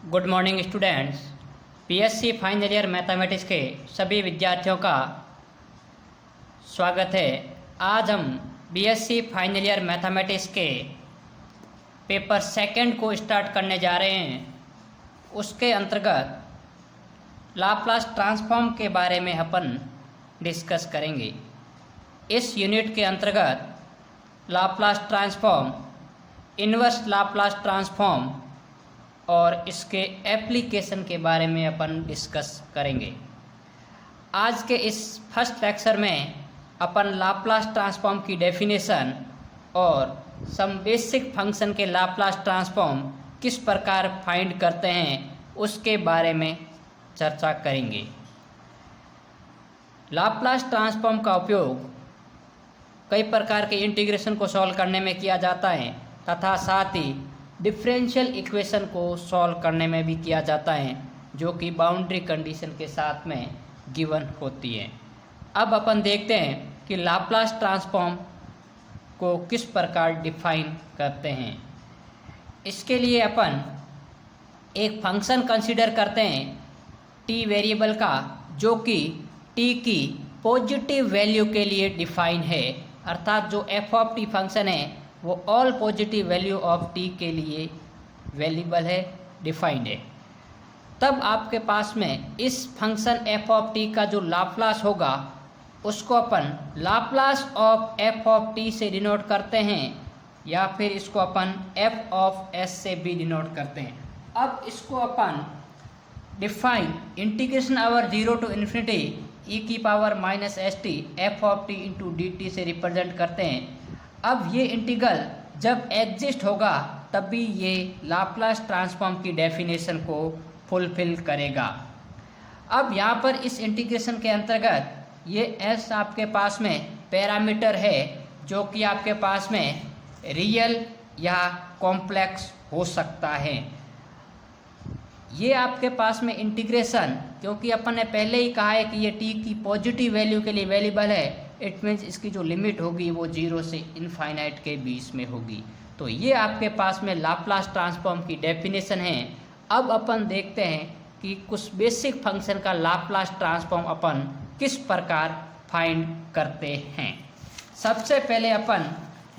Good morning students. PSC final year mathematics के सभी विद्यार्थियों का स्वागत है। आज हम बीएससी फाइनल ईयर मैथमेटिक्स के पेपर सेकंड को स्टार्ट करने जा रहे हैं। उसके अंतर्गत लाप्लास ट्रांसफॉर्म के बारे में अपन डिस्कस करेंगे। इस यूनिट के अंतर्गत Laplace transform, inverse Laplace transform और इसके एप्लीकेशन के बारे में अपन डिस्कस करेंगे। आज के इस फर्स्ट लेक्चर में अपन लाप्लास ट्रांसफॉर्म की डेफिनेशन और सम बेसिक फंक्शन के लाप्लास ट्रांसफॉर्म किस प्रकार फाइंड करते हैं उसके बारे में चर्चा करेंगे। लाप्लास ट्रांसफॉर्म का उपयोग कई प्रकार के इंटीग्रेशन को सॉल्व करने में किया जाता है तथा साथ ही डिफरेंशियल इक्वेशन को सॉल्व करने में भी किया जाता है, जो कि बाउंड्री कंडीशन के साथ में गिवन होती है। अब अपन देखते हैं कि लाप्लास ट्रांसफॉर्म को किस प्रकार डिफाइन करते हैं। इसके लिए अपन एक फंक्शन कंसीडर करते हैं टी वेरिएबल का, जो कि टी की पॉजिटिव वैल्यू के लिए डिफाइन है। अर्थात जो एफ ऑफ टी फंक्शन है वो all positive value of T के लिए वैल्यूबल है, डिफाइंड है। तब आपके पास में इस फंक्शन एफ ऑफ टी का जो लाप्लास होगा उसको अपन Laplace of F of T से डिनोट करते हैं, या फिर इसको अपन एफ ऑफ एस से भी डिनोट करते हैं। अब इसको अपन define integration over 0 to infinity E की power minus S T F of T into D T से रिप्रेजेंट करते हैं। अब ये इंटीग्रल जब एग्जिस्ट होगा तब भी ये लाप्लास ट्रांसफॉर्म की डेफिनेशन को फुलफिल करेगा। अब यहाँ पर इस इंटीग्रेशन के अंतर्गत ये एस आपके पास में पैरामीटर है, जो कि आपके पास में रियल या कॉम्प्लेक्स हो सकता है। ये आपके पास में इंटीग्रेशन, क्योंकि अपन ने पहले ही कहा है कि ये टी की पॉजिटिव वैल्यू के लिए वैल्यूबल है, इट मीन्स इसकी जो लिमिट होगी वो 0 से इनफाइनाइट के बीच में होगी। तो ये आपके पास में लाप्लास ट्रांसफॉर्म की डेफिनेशन है। अब अपन देखते हैं कि कुछ बेसिक फंक्शन का लाप्लास ट्रांसफॉर्म अपन किस प्रकार फाइंड करते हैं। सबसे पहले अपन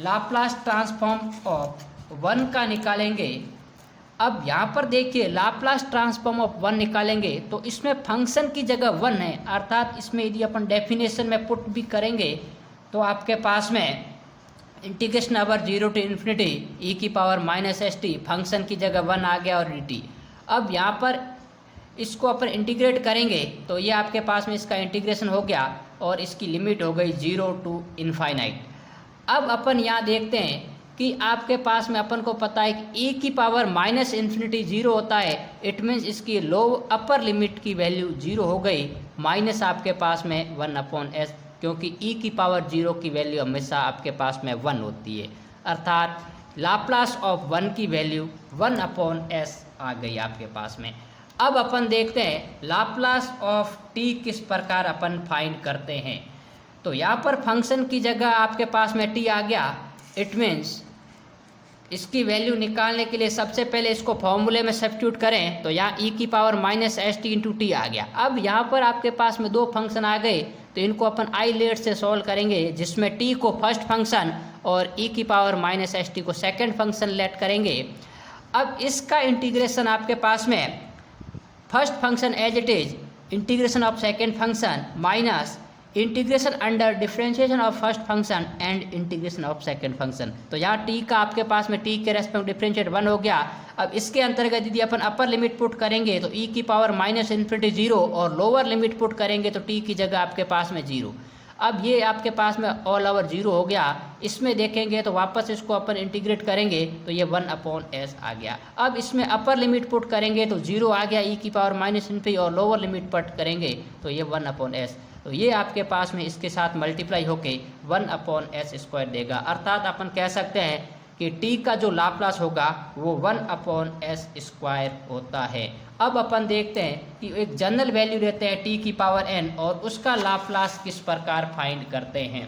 लाप्लास ट्रांसफॉर्म ऑफ 1 का निकालेंगे। अब यहाँ पर देखिए लाप्लास ट्रांसफॉर्म ऑफ 1 निकालेंगे तो इसमें फंक्शन की जगह 1 है, अर्थात इसमें यदि अपन डेफिनेशन में पुट भी करेंगे तो आपके पास में integration over 0 to infinity E की power minus S T, function की जगह 1 आ गया और डी टी। अब यहाँ पर इसको अपन इंटीग्रेट करेंगे तो ये आपके पास में इसका इंटीग्रेशन हो गया और इसकी लिमिट हो गई 0 टू इनफाइनाइट। अब अपन यहाँ देखते हैं कि आपके पास में अपन को पता है कि e की पावर माइनस इन्फिनिटी 0 होता है, इट मीन्स इसकी लो अपर लिमिट की वैल्यू 0 हो गई, माइनस आपके पास में 1/s, क्योंकि e की पावर 0 की वैल्यू हमेशा आपके पास में 1 होती है। अर्थात लाप्लास ऑफ 1 की वैल्यू 1/s आ गई आपके पास में। अब अपन देखते हैं लाप्लास ऑफ t किस प्रकार अपन फाइंड करते हैं। तो यहाँ पर फंक्शन की जगह आपके पास में t आ गया, इट मीन्स इसकी वैल्यू निकालने के लिए सबसे पहले इसको फॉर्मूले में सब्स्टिट्यूट करें तो यहाँ ई की power minus S T into T आ गया। अब यहाँ पर आपके पास में 2 फंक्शन आ गए तो इनको अपन आई लेट से सॉल्व करेंगे, जिसमें टी को फर्स्ट फंक्शन और ई की पावर माइनस एस टी को सेकेंड फंक्शन लेट करेंगे। अब इसका इंटीग्रेशन आपके पास में first function as it is integration of second function minus integration under differentiation of first function and integration of second function. तो यहाँ टी का आपके पास में टी के रेस्पेक्ट डिफरेंशिएट 1 हो गया। अब इसके अंतर्गत यदि अपन अपर लिमिट पुट करेंगे तो ई की पावर माइनस इन्फिनिटी 0 और लोअर लिमिट पुट करेंगे तो टी की जगह आपके पास में 0। अब ये आपके पास में ऑल ओवर 0 हो गया। इसमें देखेंगे तो वापस इसको अपन इंटीग्रेट करेंगे तो ये 1/s आ गया। अब इसमें अपर लिमिट पुट करेंगे तो 0 आ गया ई की पावर माइनस इन्फिनिटी, और लोअर लिमिट पुट करेंगे तो ये 1/s। तो ये आपके पास में इसके साथ मल्टीप्लाई होके 1/s² देगा। अर्थात अपन कह सकते हैं कि t का जो लाप्लास होगा वो 1/s² होता है। अब अपन देखते हैं कि एक जनरल वैल्यू लेते हैं t की पावर n और उसका लाप्लास किस प्रकार फाइंड करते हैं।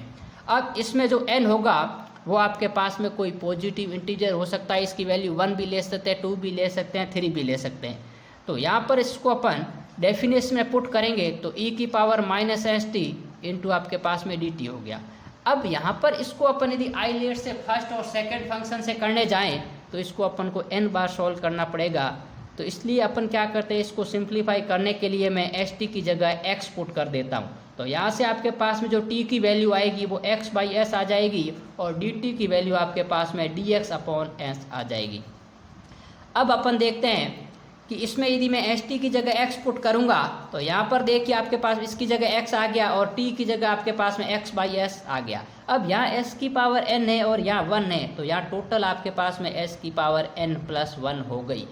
अब इसमें जो n होगा वो आपके पास में कोई पॉजिटिव इंटीजर हो सकता है, इसकी वैल्यू 1 भी ले सकते हैं, 2 भी ले सकते हैं, 3 भी ले सकते हैं। तो यहाँ पर इसको अपन डेफिनेशन में पुट करेंगे तो e की power minus S T into आपके पास में डी टी हो गया। अब यहाँ पर इसको अपन यदि आइलेट से फर्स्ट और सेकंड फंक्शन से करने जाएं तो इसको अपन को n बार सॉल्व करना पड़ेगा। तो इसलिए अपन क्या करते हैं, इसको सिंप्लीफाई करने के लिए मैं एस टी की जगह x पुट कर देता हूँ। तो यहाँ से आपके पास में जो t की वैल्यू आएगी वो x बाई एस आ जाएगी और dt की वैल्यू आपके पास में dx अपॉन एस आ जाएगी। अब अपन देखते हैं कि इसमें यदि मैं एस टी की जगह x पुट करूँगा तो यहाँ पर देखिए आपके पास इसकी जगह x आ गया और t की जगह आपके पास में x बाई एस आ गया। अब यहाँ s की पावर n है और यहाँ 1 है तो यहाँ टोटल आपके पास में s की पावर n प्लस 1 हो गई।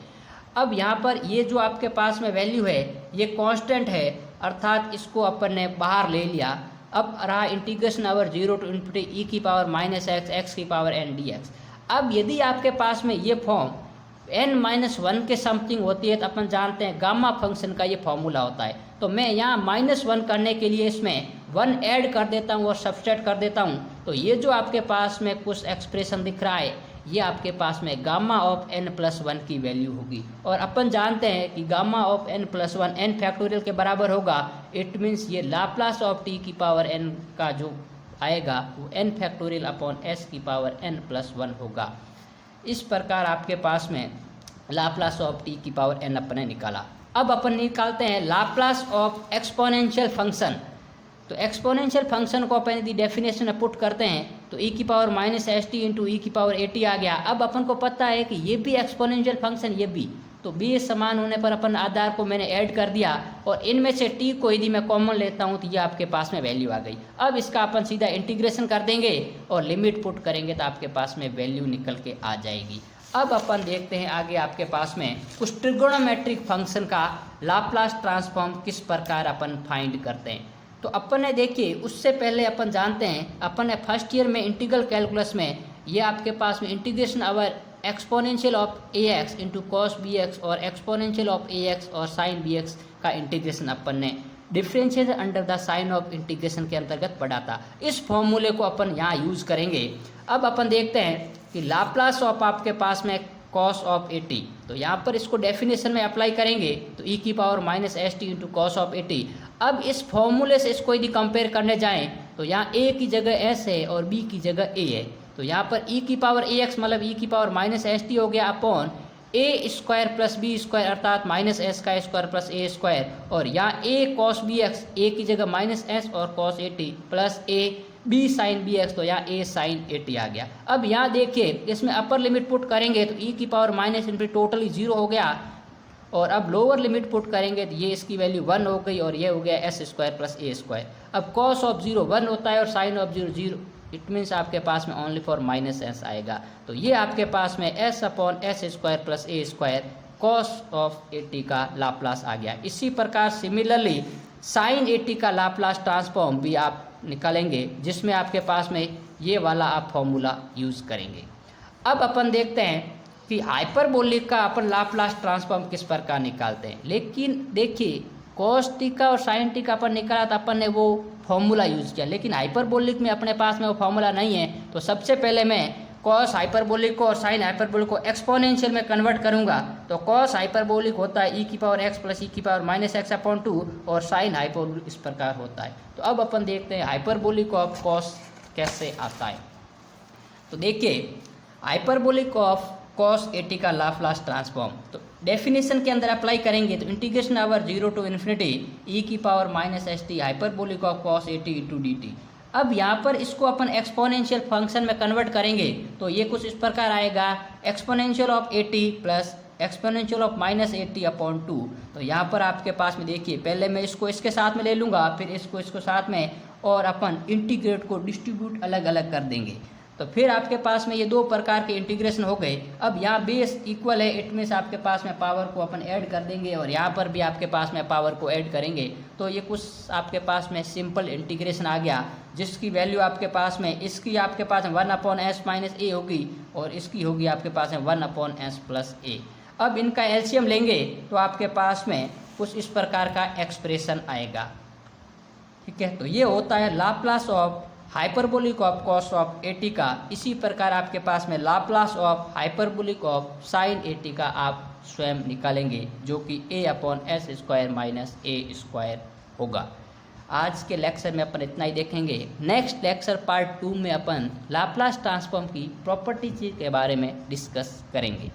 अब यहाँ पर ये जो आपके पास में वैल्यू है ये कांस्टेंट है, अर्थात इसको अपन ने बाहर ले लिया। अब रहा integration over 0 to infinity e की पावर माइनस x की पावर n dx। अब यदि आपके पास में ये फॉर्म n-1 के समथिंग होती है तो अपन जानते हैं गामा फंक्शन का ये फॉर्मूला होता है। तो मैं यहाँ -1 करने के लिए इसमें 1 ऐड कर देता हूँ और सब्सट्रैक्ट कर देता हूँ। तो ये जो आपके पास में कुछ एक्सप्रेशन दिख रहा है ये आपके पास में गामा ऑफ n+1 की वैल्यू होगी। और अपन जानते हैं कि gamma of n+1 n factorial के बराबर होगा। इट मीन्स ये लाप्लास ऑफ t की पावर n का जो आएगा वो n फैक्टोरियल अपॉन s की पावर n+1 होगा। इस प्रकार आपके पास में लाप्लास ऑफ t की पावर n अपन ने निकाला। अब अपन निकालते हैं लाप्लास ऑफ एक्सपोनेंशियल फंक्शन। तो एक्सपोनेंशियल फंक्शन को अपन यदि डेफिनेशन में पुट करते हैं तो e की power minus S T into E की पावर ए टी आ गया। अब अपन को पता है कि ये भी एक्सपोनेंशियल फंक्शन ये भी, तो बी समान होने पर अपन आधार को मैंने ऐड कर दिया और इनमें से t को यदि मैं कॉमन लेता हूँ तो ये आपके पास में वैल्यू आ गई। अब इसका अपन सीधा इंटीग्रेशन कर देंगे और लिमिट पुट करेंगे तो आपके पास में वैल्यू निकल के आ जाएगी। अब अपन देखते हैं आगे आपके पास में कुछ ट्रिगोनोमेट्रिक फंक्शन का लाप्लास ट्रांसफॉर्म किस प्रकार अपन फाइंड करते हैं। तो अपन ने देखिए उससे पहले अपन जानते हैं अपन ने फर्स्ट ईयर में इंटीग्रल कैलकुलस में ये आपके पास में integration over exponential of A X into cos B X और एक्सपोनेंशियल ऑफ ए एक्स और साइन बी एक्स का इंटीग्रेशन अपन ने differentiation under the sign of integration के अंतर्गत पढ़ा था। इस फॉर्मूले को अपन यहाँ यूज़ करेंगे। अब अपन देखते हैं कि लाप्लास ऑफ आपके पास में कॉस ऑफ ए टी, तो यहाँ पर इसको डेफिनेशन में अप्लाई करेंगे तो e की power minus S T into cos of A T. अब इस फॉर्मूले से इसको यदि कंपेयर करने जाएं तो यहाँ a की जगह s है और b की जगह a है। तो यहाँ पर e की पावर ए एक्स मतलब e की पावर माइनस एस टी हो गया upon A square plus B square अर्थात माइनस एस का स्क्वायर प्लस ए स्क्वायर, और यहाँ a cos B X A की जगह माइनस एस और cos A T plus A B sine B X, तो यहाँ ए साइन ए टी आ गया। अब यहाँ देखिए इसमें अपर लिमिट पुट करेंगे तो e की पावर माइनस इनफिनिटी टोटली 0 हो गया और अब लोअर लिमिट पुट करेंगे तो ये इसकी वैल्यू 1 हो गई और ये हो गया S square plus A square. अब कॉस ऑफ 0 1 होता है और साइन ऑफ 0 0, इट मीन्स आपके पास में ओनली फॉर माइनस एस आएगा। तो ये आपके पास में S upon S square plus A square cos of A T का लाप्लास आ गया। इसी प्रकार सिमिलरली साइन ए टी का लाप्लास ट्रांसफॉर्म भी आप निकालेंगे जिसमें आपके पास में ये वाला आप फॉर्मूला यूज़ करेंगे। अब अपन देखते हैं कि हाइपरबोलिक का अपन लाप्लास ट्रांसफॉर्म किस प्रकार निकालते हैं। लेकिन देखिए कॉस टी का और साइन टी का अपन निकाला तो अपन ने वो फॉर्मूला यूज़ किया, लेकिन हाइपरबोलिक में अपने पास में वो फॉर्मूला नहीं है। तो सबसे पहले मैं कॉस हाइपरबोलिक को और साइन हाइपरबोलिक को एक्सपोनेंशियल में कन्वर्ट करूंगा। तो कॉस हाइपरबोलिक होता है e की पावर x प्लस ई की पावर माइनस एक्स अपॉन 2 और साइन हाइपरबोलिक इस प्रकार होता है। तो अब अपन देखते हैं हाइपरबोलिक ऑफ कॉस कैसे आता है। तो देखिए hyperbolic of cos A T का लाप्लास ट्रांसफॉर्म तो डेफिनेशन के अंदर अप्लाई करेंगे तो integration over 0 to infinity e की power minus S T hyperbolic of cos A T into D T. अब यहाँ पर इसको अपन एक्सपोनेंशियल फंक्शन में कन्वर्ट करेंगे तो ये कुछ इस प्रकार आएगा exponential of A T plus exponential of minus A T upon 2। तो यहाँ पर आपके पास में देखिए पहले मैं इसको इसके साथ में ले लूँगा फिर इसको साथ में और अपन इंटीग्रेट को डिस्ट्रीब्यूट अलग अलग कर देंगे। तो फिर आपके पास में ये दो प्रकार के इंटीग्रेशन हो गए। अब यहाँ बेस इक्वल है, इट मीन्स आपके पास में पावर को अपन ऐड कर देंगे और यहाँ पर भी आपके पास में पावर को ऐड करेंगे। तो ये कुछ आपके पास में सिंपल इंटीग्रेशन आ गया जिसकी वैल्यू आपके पास में इसकी आपके पास में 1 अपॉन एस माइनस ए होगी और इसकी होगी आपके पास में 1 अपॉन एस प्लस ए। अब इनका एलसीएम लेंगे तो आपके पास में कुछ इस प्रकार का एक्सप्रेशन आएगा। ठीक है, तो ये होता है Laplace of hyperbolic of cos of A T का। इसी प्रकार आपके पास में Laplace of hyperbolic of sine A T का आप स्वयं निकालेंगे, जो कि a/s² माइनस a² होगा। आज के लेक्चर में अपन इतना ही देखेंगे। नेक्स्ट लेक्चर पार्ट 2 में अपन लाप्लास ट्रांसफॉर्म की प्रॉपर्टीज के बारे में डिस्कस करेंगे।